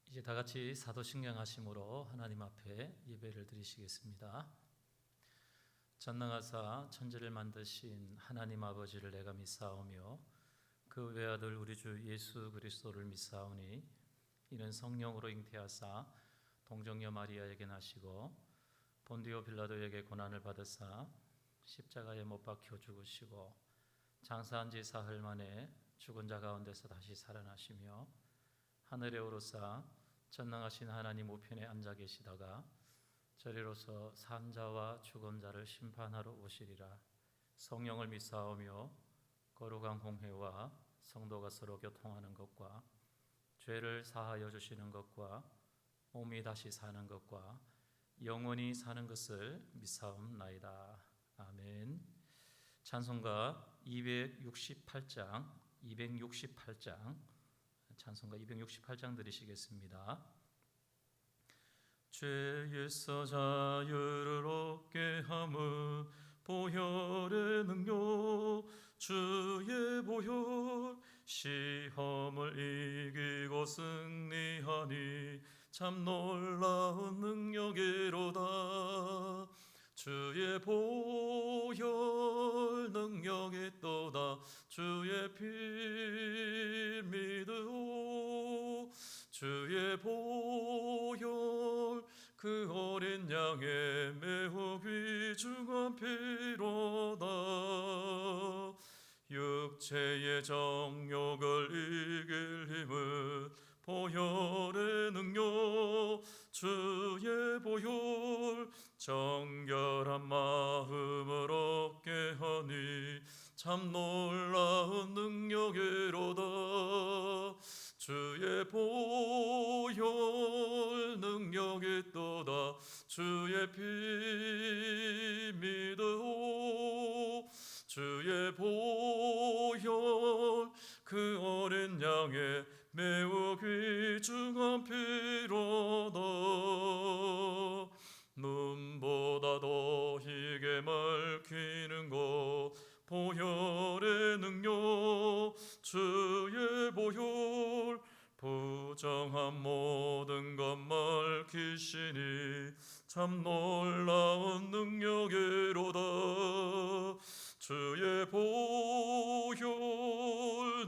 이제 다 같이 사도신경 하심으로 하나님 앞에 예배를 드리시겠습니다. 전능하사 천지를 만드신 하나님 아버지를 내가 믿사오며 그 외아들 우리 주 예수 그리스도를 믿사오니 이는 성령으로 잉태하사 동정녀 마리아에게 나시고 본디오 빌라도에게 고난을 받으사 십자가에 못 박혀 죽으시고 장사한 지 사흘 만에 죽은 자 가운데서 다시 살아나시며 하늘에 오르사 전능하신 하나님 우편에 앉아 계시다가 저리로서 산 자와 죽은 자를 심판하러 오시리라. 성령을 믿사오며 거룩한 공회와 성도가 서로 교통하는 것과 죄를 사하여 주시는 것과 몸이 다시 사는 것과 영원히 사는 것을 믿사옵나이다. 아멘. 찬송가 268장 찬송가 268장 들으시겠습니다. 죄에서 자유를 얻게 함은 보혈의 능력, 주의 보혈 시험을 이기고 승리하니 참 놀라운 능력이로다. 주의 보혈 능력이 있도다. 주의 피 믿으오. 주의 보혈 그 어린 양의 매우 귀중한 피로다. 육체의 정욕을 이길 힘은 보혈의 능력, 주의 보혈 정결한 마음을 얻게 하니 참 놀라운 능력이로다. 주의 보혈 능력이 있도다. 주의 피 믿으오. 주의 보혈 그 어린 양의 매우 귀중한 피로다. 눈보다 더 희게 맑히는 것 보혈의 능력, 주의 보혈 부정한 모든 것 맑히시니 참 놀라운 능력이로다. 주의 보혈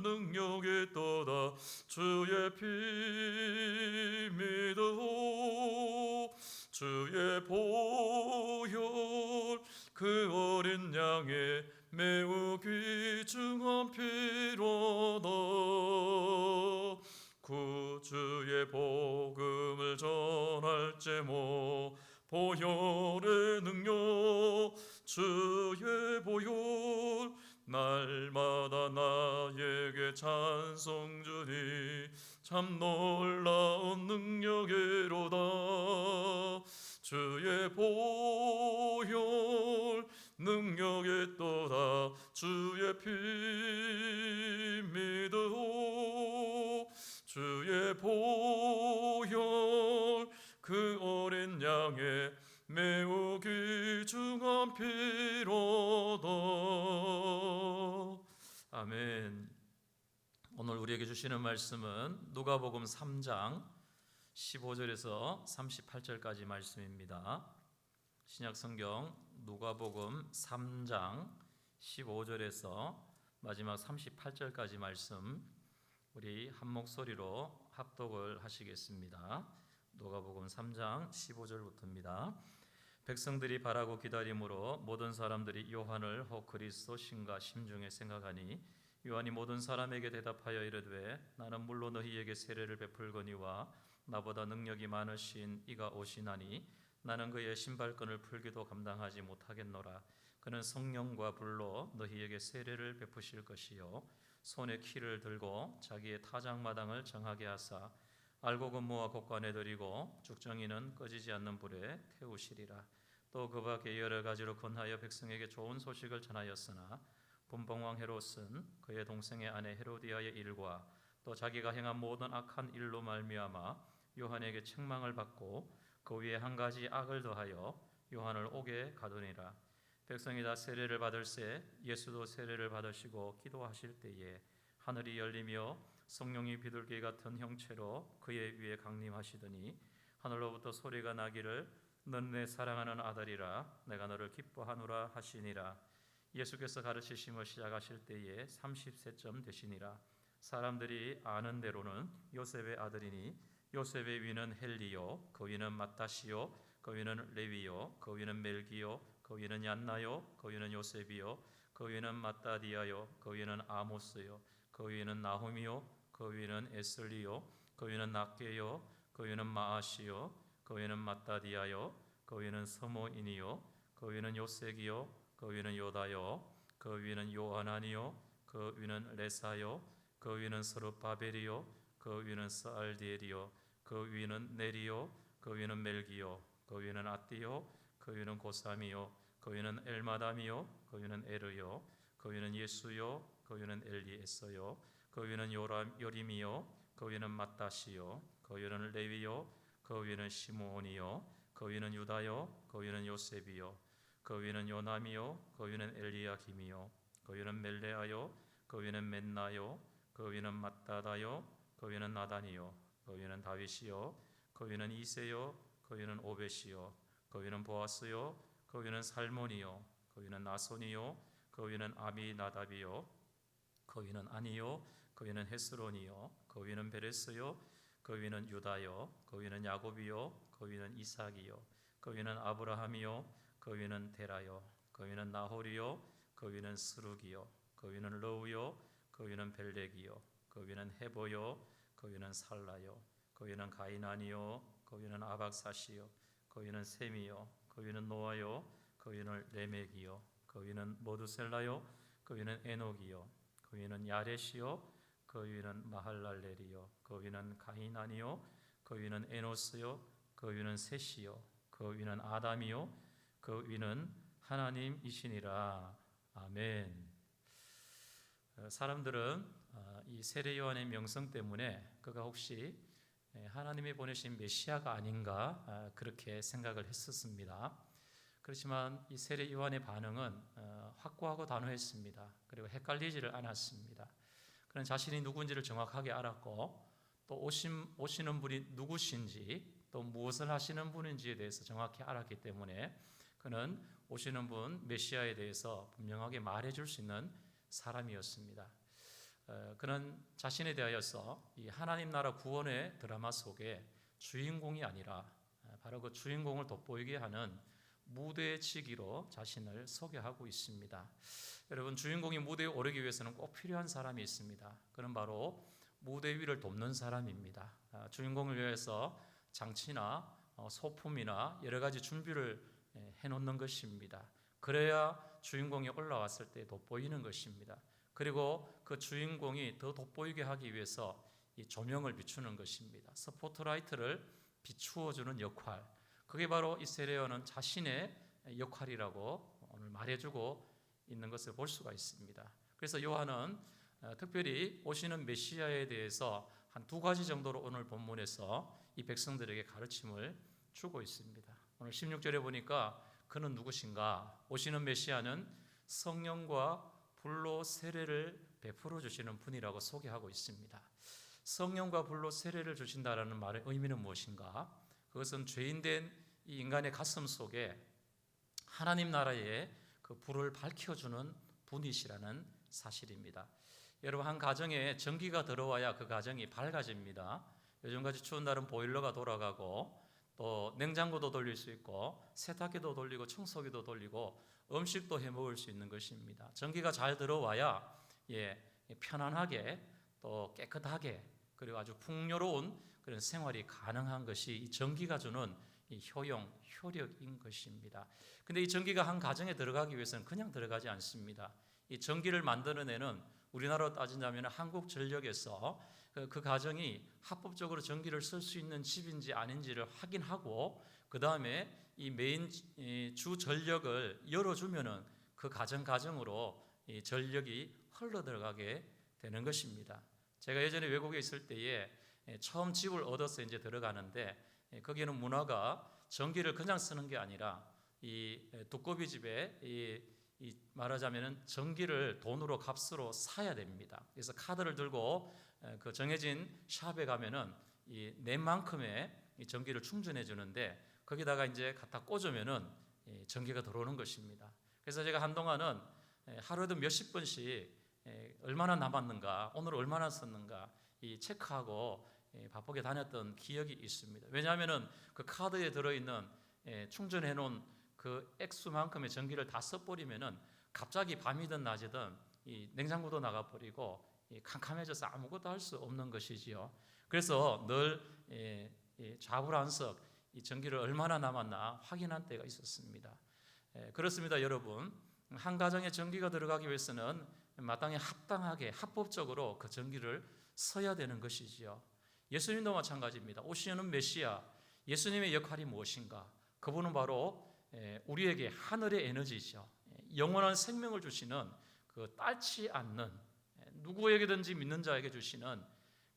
능력이 있도다. 주의 피 믿으오. 주의 보혈 그 어린 양의 매우 귀중한 피로다. 구주의 복음을 전할 제목 보혈의 능력, 주의 보혈 날마다 나에게 찬송 주니 참 놀라운 능력이로다. 주의 보혈 능력이 있도다. 주의 피 믿으오. 주의 보혈 그 어린 양의 매우 귀중한 피로다. 아멘. 오늘 우리에게 주시는 말씀은 누가복음 3장 15절에서 38절까지 말씀입니다. 신약성경 누가복음 3장 15절에서 마지막 38절까지 말씀 우리 한 목소리로 합독을 하시겠습니다. 누가복음 3장 15절부터입니다. 백성들이 바라고 기다림으로 모든 사람들이 요한을 혹 그리스도 신가 심중에 생각하니 요한이 모든 사람에게 대답하여 이르되 나는 물로 너희에게 세례를 베풀거니와 나보다 능력이 많으신 이가 오시나니 나는 그의 신발끈을 풀기도 감당하지 못하겠노라. 그는 성령과 불로 너희에게 세례를 베푸실 것이요 손에 키를 들고 자기의 타작마당을 정하게 하사 알고 근무와 곡관에 들이고 죽정이는 꺼지지 않는 불에 태우시리라. 또 그 밖에 여러 가지로 권하여 백성에게 좋은 소식을 전하였으나 분봉왕 헤롯은 그의 동생의 아내 헤로디아의 일과 또 자기가 행한 모든 악한 일로 말미암아 요한에게 책망을 받고 그 위에 한 가지 악을 더하여 요한을 옥에 가두니라. 백성이 다 세례를 받을새 예수도 세례를 받으시고 기도하실 때에 하늘이 열리며 성령이 비둘기 같은 형체로 그의 위에 강림하시더니 하늘로부터 소리가 나기를 넌 내 사랑하는 아들이라 내가 너를 기뻐하노라 하시니라. 예수께서 가르치심을 시작하실 때에 30세쯤 되시니라. 사람들이 아는 대로는 요셉의 아들이니 요셉의 위는 헬리요 그 위는 마따시요 그 위는 레위요 그 위는 멜기요 그 위는 얀나요 그 위는 요셉이요 그 위는 마따디아요 그 위는 아모스요 그 위는 나홈이요 그 위는 에슬리요 그 위는 낫게요 그 위는 마아시요 그 위는 마따디아요 그 위는 서모인이요 그 위는 요색이요 그 위는 요다요 그 위는 요하나니요 그 위는 레사요 그 위는 스룹바벨이요 그 위는 스알디엘이요 그 위는 네리요 그 위는 멜기요 그 위는 아띠요 그 위는 고삼이요 그 위는 엘마담이요 그 위는 에르요 그 위는 예수요 그 위는 엘리에서요 그 위는 요림이요 그 위는 마따시요 그 위는 레위요 그 위는 시므온이요 그 위는 유다요 그 위는 요셉이요 그 위는 요남이요 그 위는 엘리야김이요 그 위는 멜레아요 그 위는 맨나요 그 위는 마따다요 그 위는 나단이요 그 위는 다윗이요 그 위는 이세요 그 위는 오벳이요 그 위는 보아스요 그 위는 살몬이요 그 위는 나손이요 그 위는 아미나답이요 그 위는 아니요 그 위는 헤스론이요 그 위는 베레스요 그 위는 유다요 그 위는 야곱이요 그 위는 이삭이요 그 위는 아브라함이요 그 위는 데라요 그 위는 나홀이요 그 위는 스룩이요 그 위는 러우요 그 위는 벨렉이요 그 위는 헤보요 그 위는 살라요 그 위는 가이나니요 그 위는 아박사시요 그 위는 셈이요 그 위는 노아요 그 위는 레멕이요 그 위는 모두셀라요 그 위는 에녹이요 그 위는 야렛이요 그 위는 마할랄렐이요 그 위는 가이나니요 그 위는 에노스요 그 위는 셋이요 그 위는 아담이요 그 위는 하나님이시니라. 아멘. 사람들은 이 세례 요한의 명성 때문에 그가 혹시 하나님이 보내신 메시아가 아닌가 그렇게 생각을 했었습니다. 그렇지만 이 세례 요한의 반응은 확고하고 단호했습니다. 그리고 헷갈리지를 않았습니다. 그는 자신이 누구인지를 정확하게 알았고 또 오시는 분이 누구신지 또 무엇을 하시는 분인지에 대해서 정확히 알았기 때문에 그는 오시는 분 메시아에 대해서 분명하게 말해줄 수 있는 사람이었습니다. 그는 자신에 대하여서 이 하나님 나라 구원의 드라마 속에 주인공이 아니라 바로 그 주인공을 돋보이게 하는 무대치기로 자신을 소개하고 있습니다. 여러분, 주인공이 무대에 오르기 위해서는 꼭 필요한 사람이 있습니다. 그는 바로 무대 위를 돕는 사람입니다. 주인공을 위해서 장치나 소품이나 여러 가지 준비를 해놓는 것입니다. 그래야 주인공이 올라왔을 때 돋보이는 것입니다. 그리고 그 주인공이 더 돋보이게 하기 위해서 이 조명을 비추는 것입니다. 스포트라이트를 비추어주는 역할, 그게 바로 이 세례 요한은 자신의 역할이라고 오늘 말해주고 있는 것을 볼 수가 있습니다. 그래서 요한은 특별히 오시는 메시아에 대해서 한 두 가지 정도로 오늘 본문에서 이 백성들에게 가르침을 주고 있습니다. 오늘 16절에 보니까 그는 누구신가? 오시는 메시아는 성령과 불로 세례를 베풀어 주시는 분이라고 소개하고 있습니다. 성령과 불로 세례를 주신다라는 말의 의미는 무엇인가? 그것은 죄인된 이 인간의 가슴 속에 하나님 나라의 그 불을 밝혀주는 분이시라는 사실입니다. 여러분, 한 가정에 전기가 들어와야 그 가정이 밝아집니다. 요즘같이 추운 날은 보일러가 돌아가고 또 냉장고도 돌릴 수 있고 세탁기도 돌리고 청소기도 돌리고 음식도 해 먹을 수 있는 것입니다. 전기가 잘 들어와야 편안하게 또 깨끗하게 그리고 아주 풍요로운 그런 생활이 가능한 것이 이 전기가 주는 이 효력인 것입니다. 근데 이 전기가 한 가정에 들어가기 위해서는 그냥 들어가지 않습니다. 이 전기를 만들어내는 우리나라로 따진다면 한국전력에서 그 가정이 합법적으로 전기를 쓸 수 있는 집인지 아닌지를 확인하고 그 다음에 이 메인 주 전력을 열어주면은 그 가정으로 이 전력이 흘러 들어가게 되는 것입니다. 제가 예전에 외국에 있을 때에 처음 집을 얻어서 이제 들어가는데 거기는 문화가 전기를 그냥 쓰는 게 아니라 이 두꺼비 집에 이 말하자면은 전기를 돈으로 값으로 사야 됩니다. 그래서 카드를 들고 그 정해진 샵에 가면은 이 넷만큼의 이 전기를 충전해 주는데 거기다가 이제 갖다 꽂으면은 전기가 들어오는 것입니다. 그래서 제가 한동안은 하루에도 몇십 번씩 얼마나 남았는가, 오늘 얼마나 썼는가 이 체크하고 바쁘게 다녔던 기억이 있습니다. 왜냐하면은 그 카드에 들어있는 충전해 놓은 그 액수만큼의 전기를 다 써버리면은 갑자기 밤이든 낮이든 이 냉장고도 나가버리고 캄캄해져서 아무것도 할 수 없는 것이지요. 그래서 늘 좌불안석 이 전기를 얼마나 남았나 확인한 때가 있었습니다. 그렇습니다, 여러분. 한 가정에 전기가 들어가기 위해서는 마땅히 합당하게 합법적으로 그 전기를 써야 되는 것이지요. 예수님도 마찬가지입니다. 오시는 메시아 예수님의 역할이 무엇인가? 그분은 바로 우리에게 하늘의 에너지죠. 영원한 생명을 주시는 그 딸치 않는 누구에게든지 믿는 자에게 주시는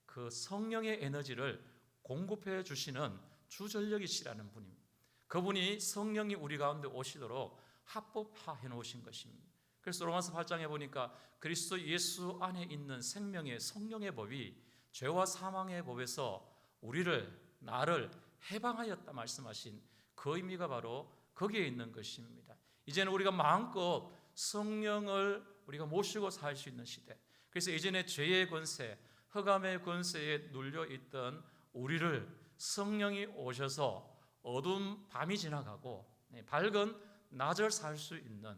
그 성령의 에너지를 공급해 주시는 주전력이시라는 분입니다. 그분이 성령이 우리 가운데 오시도록 합법화해 놓으신 것입니다. 그래서 로마서 8장에 보니까 그리스도 예수 안에 있는 생명의 성령의 법이 죄와 사망의 법에서 나를 해방하였다 말씀하신 그 의미가 바로 거기에 있는 것입니다. 이제는 우리가 마음껏 성령을 우리가 모시고 살 수 있는 시대. 그래서 이전에 죄의 권세, 흑암의 권세에 눌려 있던 우리를 성령이 오셔서 어두운 밤이 지나가고 밝은 낮을 살 수 있는,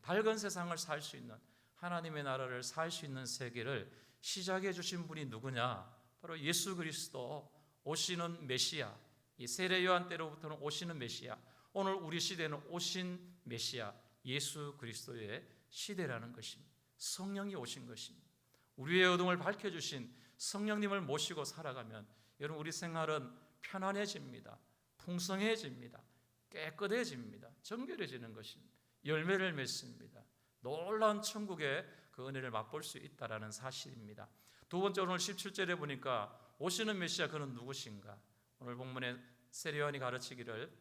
밝은 세상을 살 수 있는, 하나님의 나라를 살 수 있는 세계를 시작해 주신 분이 누구냐? 바로 예수 그리스도 오시는 메시아, 이 세례 요한 때로부터는 오시는 메시아, 오늘 우리 시대는 오신 메시아 예수 그리스도의 시대라는 것입니다. 성령이 오신 것입니다. 우리의 어둠을 밝혀주신 성령님을 모시고 살아가면 여러분 우리 생활은 편안해집니다. 풍성해집니다. 깨끗해집니다. 정결해지는 것입니다. 열매를 맺습니다. 놀라운 천국의 그 은혜를 맛볼 수 있다는 사실입니다. 두 번째, 오늘 17절에 보니까 오시는 메시아 그는 누구신가? 오늘 본문에 세례 요한이 가르치기를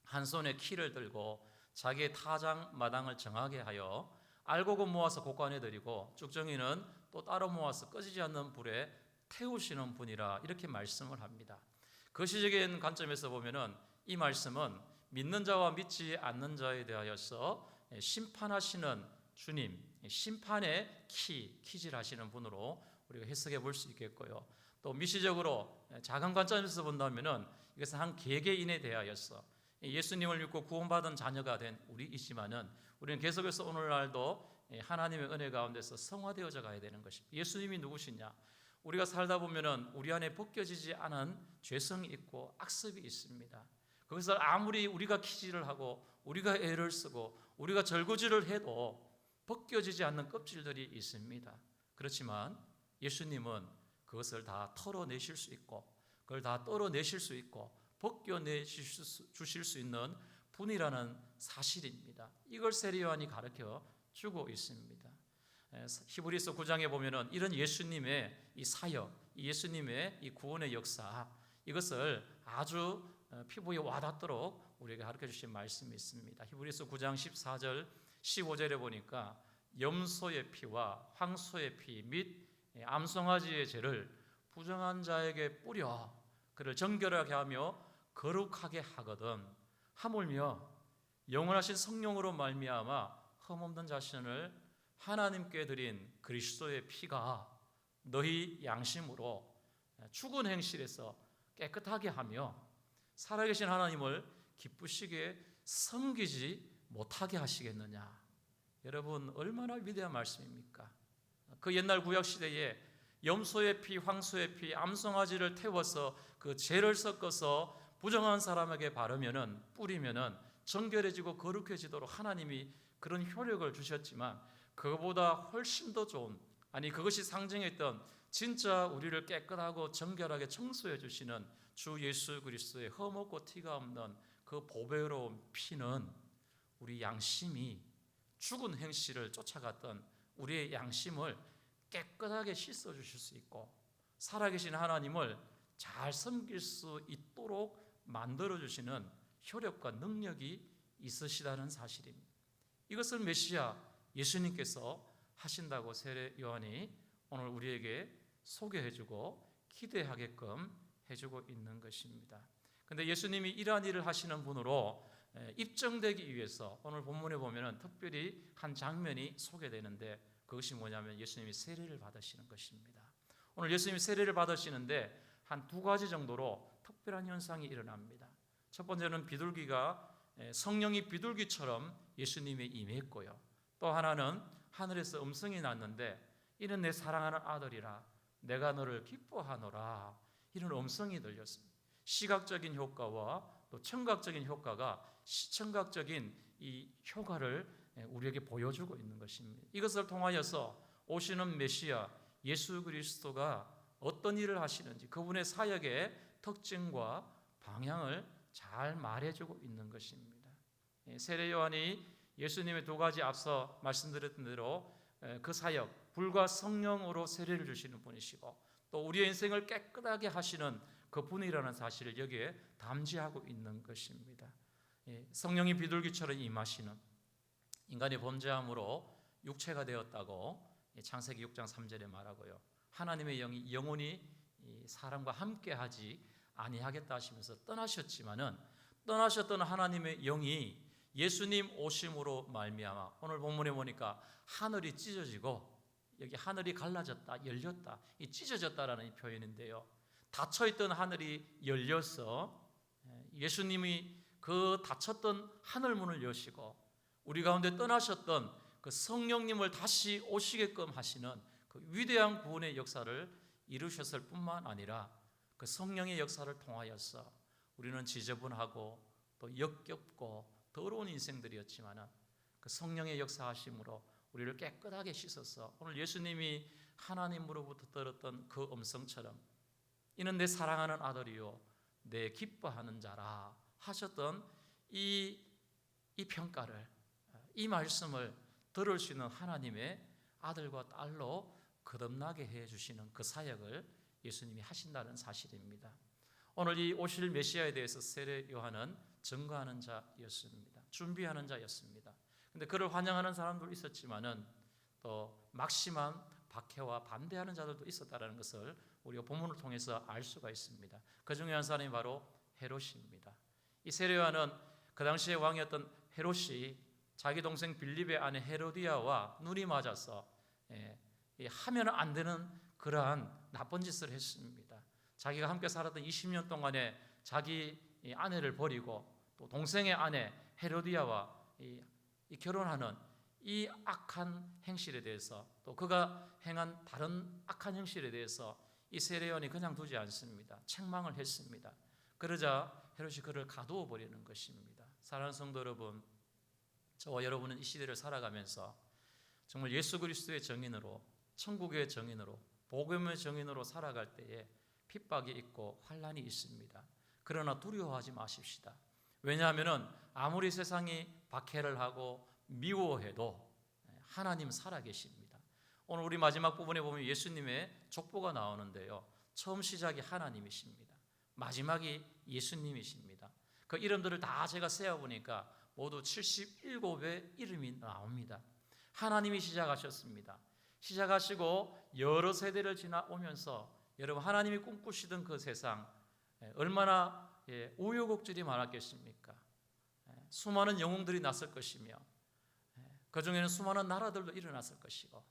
한 손에 키를 들고 자기의 타작 마당을 정하게 하여 알곡은 모아서 곡간에 드리고 쭉정이는 또 따로 모아서 꺼지지 않는 불에 태우시는 분이라 이렇게 말씀을 합니다. 그 시적인 관점에서 보면은 이 말씀은 믿는 자와 믿지 않는 자에 대하여서 심판하시는 주님, 심판의 키질하시는 분으로 우리가 해석해 볼 수 있겠고요. 또 미시적으로 작은 관점에서 본다면은 이것은 한 개개인에 대하여서 예수님을 믿고 구원받은 자녀가 된 우리이지만은 우리는 계속해서 오늘날도 하나님의 은혜 가운데서 성화되어져 가야 되는 것입니다. 예수님이 누구시냐? 우리가 살다 보면은 우리 안에 벗겨지지 않은 죄성이 있고 악습이 있습니다. 그것을 아무리 우리가 키질을 하고 우리가 애를 쓰고 우리가 절구질을 해도 벗겨지지 않는 껍질들이 있습니다. 그렇지만 예수님은 그것을 다 털어내실 수 있고 그걸 다 떨어내실 수 있고 벗겨내주실 수 있는 분이라는 사실입니다. 이걸 세례 요한이 가르쳐 주고 있습니다. 히브리서 9장에 보면은 이런 예수님의 이 사역, 예수님의 이 구원의 역사, 이것을 아주 피부에 와닿도록 우리에게 가르쳐 주신 말씀이 있습니다. 히브리서 9장 14절 15절에 보니까 염소의 피와 황소의 피 및 암송아지의 죄를 부정한 자에게 뿌려 그를 정결하게 하며 거룩하게 하거든 하물며 영원하신 성령으로 말미암아 흠없는 자신을 하나님께 드린 그리스도의 피가 너희 양심으로 죽은 행실에서 깨끗하게 하며 살아계신 하나님을 기쁘시게 섬기지 못하게 하시겠느냐. 여러분 얼마나 위대한 말씀입니까? 그 옛날 구약시대에 염소의 피, 황소의 피, 암송아지를 태워서 그 죄를 섞어서 부정한 사람에게 바르면은 뿌리면은 정결해지고 거룩해지도록 하나님이 그런 효력을 주셨지만 그거보다 훨씬 더 좋은, 아니 그것이 상징했던 진짜 우리를 깨끗하고 정결하게 청소해 주시는 주 예수 그리스도의 흠없고 티가 없는 그 보배로운 피는 우리 양심이 죽은 행실을 쫓아갔던 우리의 양심을 깨끗하게 씻어 주실 수 있고 살아계신 하나님을 잘 섬길 수 있도록 만들어 주시는 효력과 능력이 있으시다는 사실입니다. 이것을 메시아 예수님께서 하신다고 세례 요한이 오늘 우리에게 소개해주고 기대하게끔 해주고 있는 것입니다. 그런데 예수님이 이러한 일을 하시는 분으로 입증되기 위해서 오늘 본문에 보면 특별히 한 장면이 소개되는데, 그것이 뭐냐면 예수님이 세례를 받으시는 것입니다. 오늘 예수님이 세례를 받으시는데 한 두 가지 정도로 특별한 현상이 일어납니다. 첫 번째는 비둘기가 성령이 비둘기처럼 예수님에 임했고요. 또 하나는 하늘에서 음성이 났는데 이는 내 사랑하는 아들이라 내가 너를 기뻐하노라, 이런 음성이 들렸습니다. 시각적인 효과와 또 청각적인 효과가 시청각적인 이 효과를 우리에게 보여주고 있는 것입니다. 이것을 통하여서 오시는 메시아 예수 그리스도가 어떤 일을 하시는지, 그분의 사역의 특징과 방향을 잘 말해주고 있는 것입니다. 세례 요한이 예수님의 두 가지 앞서 말씀드렸던 대로 그 사역, 불과 성령으로 세례를 주시는 분이시고 또 우리의 인생을 깨끗하게 하시는 그분이라는 사실을 여기에 담지하고 있는 것입니다. 성령이 비둘기처럼 임하시는, 인간이 범죄함으로 육체가 되었다고 창세기 6장 3절에 말하고요. 하나님의 영이 영원히 사람과 함께하지 아니하겠다 하시면서 떠나셨지만은 떠나셨던 하나님의 영이 예수님 오심으로 말미암아 오늘 본문에 보니까 하늘이 찢어지고, 여기 하늘이 갈라졌다, 열렸다, 이 찢어졌다라는 이 표현인데요. 닫혀있던 하늘이 열려서 예수님이 그 닫혔던 하늘문을 여시고 우리 가운데 떠나셨던 그 성령님을 다시 오시게끔 하시는 그 위대한 구원의 역사를 이루셨을 뿐만 아니라 그 성령의 역사를 통하여서 우리는 지저분하고 또 역겹고 더러운 인생들이었지만 그 성령의 역사하심으로 우리를 깨끗하게 씻어서 오늘 예수님이 하나님으로부터 들었던 그 음성처럼 이는 내 사랑하는 아들이요 내 기뻐하는 자라 하셨던 이 평가를, 이 말씀을 들을 수 있는 하나님의 아들과 딸로 거듭나게 해주시는 그 사역을 예수님이 하신다는 사실입니다. 오늘 이 오실 메시아에 대해서 세례 요한은 증거하는 자였습니다. 준비하는 자였습니다. 근데 그를 환영하는 사람도 있었지만은 또 막심한 박해와 반대하는 자들도 있었다는 것을 우리가 본문을 통해서 알 수가 있습니다. 그 중에 한 사람이 바로 헤롯입니다. 이 세례 요한은 그 당시의 왕이었던 헤롯이 자기 동생 빌립의 아내 헤로디아와 눈이 맞아서 하면 안 되는 그러한 나쁜 짓을 했습니다. 자기가 함께 살았던 20년 동안에 자기 아내를 버리고 또 동생의 아내 헤로디아와 결혼하는 이 악한 행실에 대해서, 또 그가 행한 다른 악한 행실에 대해서 이 세례 요한이 그냥 두지 않습니다. 책망을 했습니다. 그러자 헤롯이 그를 가두어 버리는 것입니다. 사랑하는 성도 여러분, 저와 여러분은 이 시대를 살아가면서 정말 예수 그리스도의 증인으로, 천국의 증인으로, 복음의 증인으로 살아갈 때에 핍박이 있고 환난이 있습니다. 그러나 두려워하지 마십시다. 왜냐하면 아무리 세상이 박해를 하고 미워해도 하나님 살아계십니다. 오늘 우리 마지막 부분에 보면 예수님의 족보가 나오는데요, 처음 시작이 하나님이십니다. 마지막이 예수님이십니다. 그 이름들을 다 제가 세어보니까 모두 77의 이름이 나옵니다. 하나님이 시작하셨습니다. 시작하시고 여러 세대를 지나오면서 여러분, 하나님이 꿈꾸시던 그 세상 얼마나 우여곡절이 많았겠습니까? 수많은 영웅들이 났을 것이며 그 중에는 수많은 나라들도 일어났을 것이고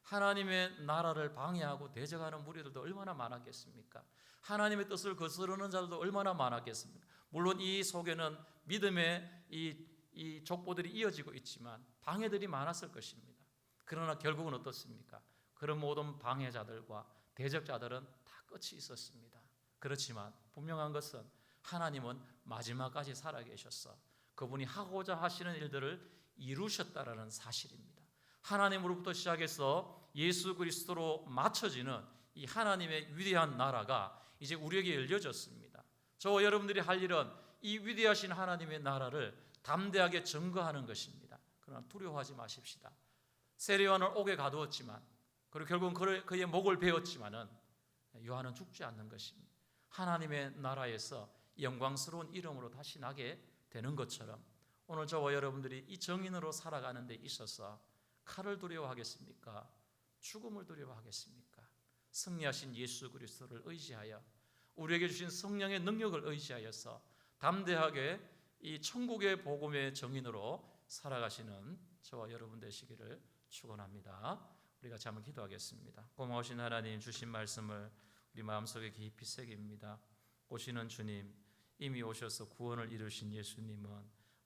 하나님의 나라를 방해하고 대적하는 무리들도 얼마나 많았겠습니까? 하나님의 뜻을 거스르는 자들도 얼마나 많았겠습니까? 물론 이 속에는 믿음의 이 족보들이 이어지고 있지만 방해들이 많았을 것입니다. 그러나 결국은 어떻습니까? 그런 모든 방해자들과 대적자들은 다 끝이 있었습니다. 그렇지만 분명한 것은 하나님은 마지막까지 살아계셔서 그분이 하고자 하시는 일들을 이루셨다라는 사실입니다. 하나님으로부터 시작해서 예수 그리스도로 맞춰지는 이 하나님의 위대한 나라가 이제 우리에게 열려졌습니다. 저와 여러분들이 할 일은 이 위대하신 하나님의 나라를 담대하게 증거하는 것입니다. 그러나 두려워하지 마십시다. 세례 요한을 옥에 가두었지만, 그리고 결국은 그의 목을 베었지만은 요한은 죽지 않는 것입니다. 하나님의 나라에서 영광스러운 이름으로 다시 나게 되는 것처럼 오늘 저와 여러분들이 이 정인으로 살아가는 데 있어서 칼을 두려워하겠습니까? 죽음을 두려워하겠습니까? 승리하신 예수 그리스도를 의지하여 우리에게 주신 성령의 능력을 의지하여서 담대하게 이 천국의 복음의 증인으로 살아가시는 저와 여러분 되시기를 축원합니다. 우리가 같이 한번 기도하겠습니다. 고마우신 하나님, 주신 말씀을 우리 마음속에 깊이 새깁니다. 오시는 주님, 이미 오셔서 구원을 이루신 예수님은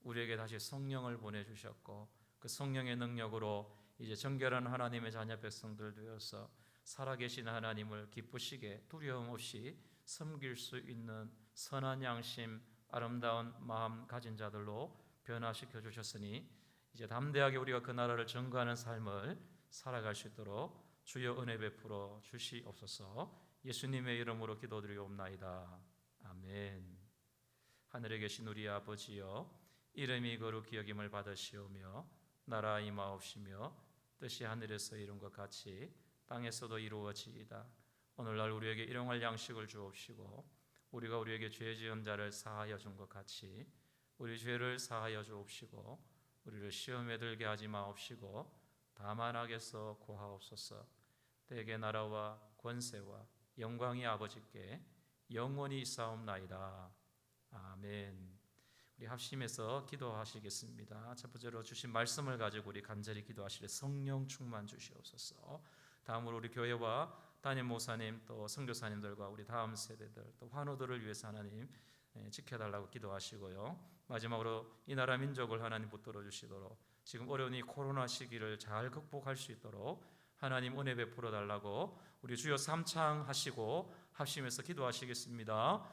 우리에게 다시 성령을 보내주셨고 그 성령의 능력으로 이제 정결한 하나님의 자녀 백성들 되어서 살아계신 하나님을 기쁘시게 두려움 없이 섬길 수 있는 선한 양심, 아름다운 마음 가진 자들로 변화시켜 주셨으니 이제 담대하게 우리가 그 나라를 증거하는 삶을 살아갈 수 있도록 주여 은혜 베풀어 주시옵소서. 예수님의 이름으로 기도드리옵나이다. 아멘. 하늘에 계신 우리 아버지여, 이름이 거룩히 여김을 받으시오며 나라 임하옵시며 뜻이 하늘에서 이룬 것 같이 땅에서도 이루어지이다. 오늘날 우리에게 일용할 양식을 주옵시고 우리가 우리에게 죄 지은 자를 사하여 준 것 같이 우리 죄를 사하여 주옵시고 우리를 시험에 들게 하지 마옵시고 다만 악에서 구하옵소서. 대개 나라와 권세와 영광이 아버지께 영원히 있사옵나이다. 아멘. 우리 합심해서 기도하시겠습니다. 첫 번째로 주신 말씀을 가지고 우리 간절히 기도하시되 성령 충만 주시옵소서. 다음으로 우리 교회와 담임 목사님 또 선교사님들과 우리 다음 세대들 또 환우들을 위해서 하나님 지켜달라고 기도하시고요. 마지막으로 이 나라 민족을 하나님 붙들어 주시도록 지금 어려운 이 코로나 시기를 잘 극복할 수 있도록 하나님 은혜 베풀어 달라고 우리 주여 삼창하시고 합심해서 기도하시겠습니다.